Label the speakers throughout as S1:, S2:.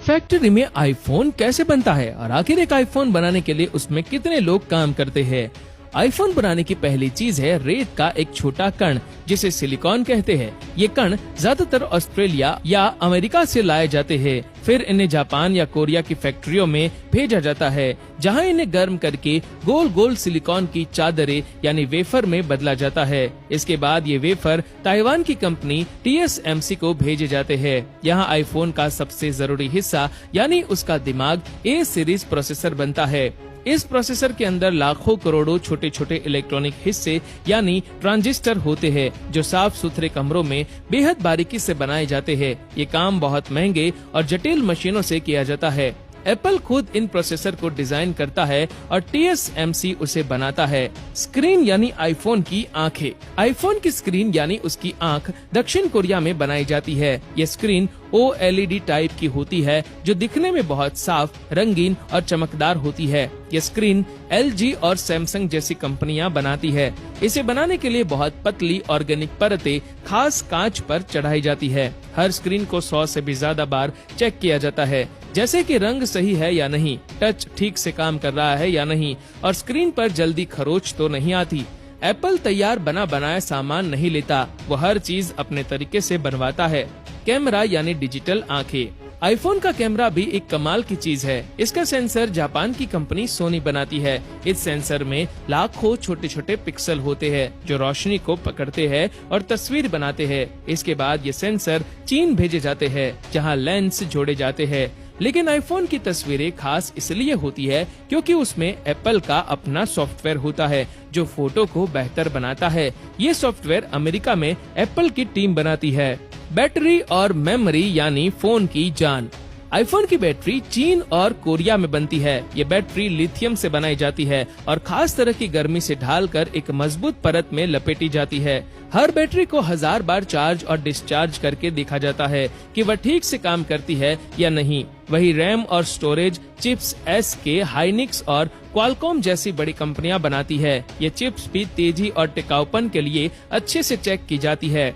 S1: Factory में iPhone कैसे बनता है और आखिर एक आईफोन बनाने के लिए उसमें कितने लोग काम करते हैं। आईफोन बनाने की पहली चीज है रेत का एक छोटा कण जिसे सिलिकॉन कहते हैं। ये कण ज्यादातर ऑस्ट्रेलिया या अमेरिका से लाए जाते हैं। फिर इन्हें जापान या कोरिया की फैक्ट्रियों में भेजा जाता है, जहां इन्हें गर्म करके गोल गोल सिलिकॉन की चादरें यानी वेफर में बदला जाता है। इसके बाद ये वेफर ताइवान की कंपनी TSMC को भेजे जाते हैं। यहाँ आईफोन का सबसे जरूरी हिस्सा यानी उसका दिमाग A सीरीज प्रोसेसर बनता है। इस प्रोसेसर के अंदर लाखों करोड़ों छोटे छोटे इलेक्ट्रॉनिक हिस्से यानी ट्रांजिस्टर होते हैं, जो साफ सुथरे कमरों में बेहद बारीकी से बनाए जाते हैं। ये काम बहुत महंगे और जटिल मशीनों से किया जाता है। एप्पल खुद इन प्रोसेसर को डिजाइन करता है और TSMC उसे बनाता है। स्क्रीन यानी आईफोन की आंखें। आईफोन की स्क्रीन यानी उसकी आंख दक्षिण कोरिया में बनाई जाती है। ये स्क्रीन OLED टाइप की होती है, जो दिखने में बहुत साफ, रंगीन और चमकदार होती है। ये स्क्रीन LG और सैमसंग जैसी कंपनियां बनाती है। इसे बनाने के लिए बहुत पतली ऑर्गेनिक परतें खास कांच पर चढ़ाई जाती है। हर स्क्रीन को 100 से भी ज्यादा बार चेक किया जाता है, जैसे कि रंग सही है या नहीं, टच ठीक से काम कर रहा है या नहीं और स्क्रीन पर जल्दी खरोच तो नहीं आती। एप्पल तैयार बना बनाया सामान नहीं लेता, वो हर चीज अपने तरीके से बनवाता है। कैमरा यानी डिजिटल आंखें। आईफोन का कैमरा भी एक कमाल की चीज है। इसका सेंसर जापान की कंपनी सोनी बनाती है। इस सेंसर में लाखों छोटे छोटे पिक्सल होते हैं, जो रोशनी को पकड़ते हैं और तस्वीर बनाते हैं। इसके बाद ये सेंसर चीन भेजे जाते हैं, जहां लेंस जोड़े जाते हैं। लेकिन आईफोन की तस्वीरें खास इसलिए होती है क्योंकि उसमें एप्पल का अपना सॉफ्टवेयर होता है, जो फोटो को बेहतर बनाता है। ये सॉफ्टवेयर अमेरिका में एप्पल की टीम बनाती है। बैटरी और मेमोरी यानी फोन की जान। आईफोन की बैटरी चीन और कोरिया में बनती है। ये बैटरी लिथियम से बनाई जाती है और खास तरह की गर्मी से ढालकर एक मजबूत परत में लपेटी जाती है। हर बैटरी को 1000 बार चार्ज और डिस्चार्ज करके देखा जाता है कि वह ठीक से काम करती है या नहीं। वही रैम और स्टोरेज चिप्स SK, हाइनिक्स और क्वालकॉम जैसी बड़ी कंपनियां बनाती है। ये चिप्स भी तेजी और टिकाऊपन के लिए अच्छे से चेक की जाती है।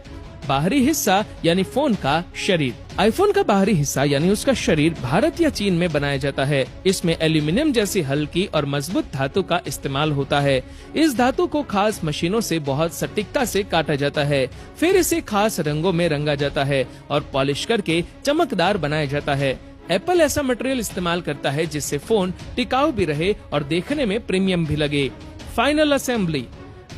S1: बाहरी हिस्सा यानी फोन का शरीर। आईफोन का बाहरी हिस्सा यानी उसका शरीर भारत या चीन में बनाया जाता है। इसमें एल्यूमिनियम जैसी हल्की और मजबूत धातु का इस्तेमाल होता है। इस धातु को खास मशीनों से बहुत सटीकता से काटा जाता है। फिर इसे खास रंगों में रंगा जाता है और पॉलिश करके चमकदार बनाया जाता है। एप्पल ऐसा मटेरियल इस्तेमाल करता है जिससे फोन टिकाऊ भी रहे और देखने में प्रीमियम भी लगे। Final assembly.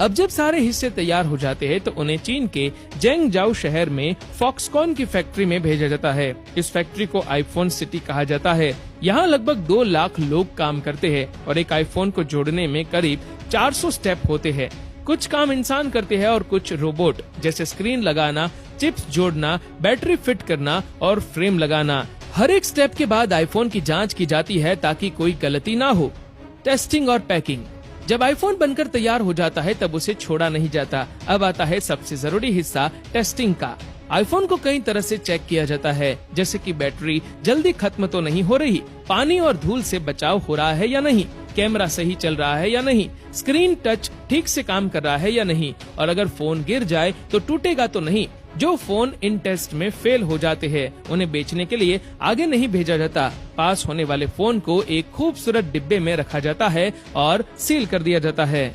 S1: अब जब सारे हिस्से तैयार हो जाते हैं तो उन्हें चीन के जेंगजाओ शहर में फॉक्सकॉन की फैक्ट्री में भेजा जाता है। इस फैक्ट्री को आईफोन सिटी कहा जाता है। यहाँ लगभग 2 लाख लोग काम करते हैं और एक आईफोन को जोड़ने में करीब 400 स्टेप होते हैं। कुछ काम इंसान करते हैं और कुछ रोबोट, जैसे स्क्रीन लगाना, चिप्स जोड़ना, बैटरी फिट करना और फ्रेम लगाना। हर एक स्टेप के बाद आईफोन की जाँच की जाती है ताकि कोई गलती ना हो। टेस्टिंग और पैकिंग। जब आईफोन बनकर तैयार हो जाता है तब उसे छोड़ा नहीं जाता। अब आता है सबसे जरूरी हिस्सा, टेस्टिंग का। आईफोन को कई तरह से चेक किया जाता है, जैसे कि बैटरी जल्दी खत्म तो नहीं हो रही, पानी और धूल से बचाव हो रहा है या नहीं, कैमरा सही चल रहा है या नहीं, स्क्रीन टच ठीक से काम कर रहा है या नहीं, और अगर फोन गिर जाए तो टूटेगा तो नहीं। जो फोन इन टेस्ट में फेल हो जाते हैं उन्हें बेचने के लिए आगे नहीं भेजा जाता। पास होने वाले फोन को एक खूबसूरत डिब्बे में रखा जाता है और सील कर दिया जाता है।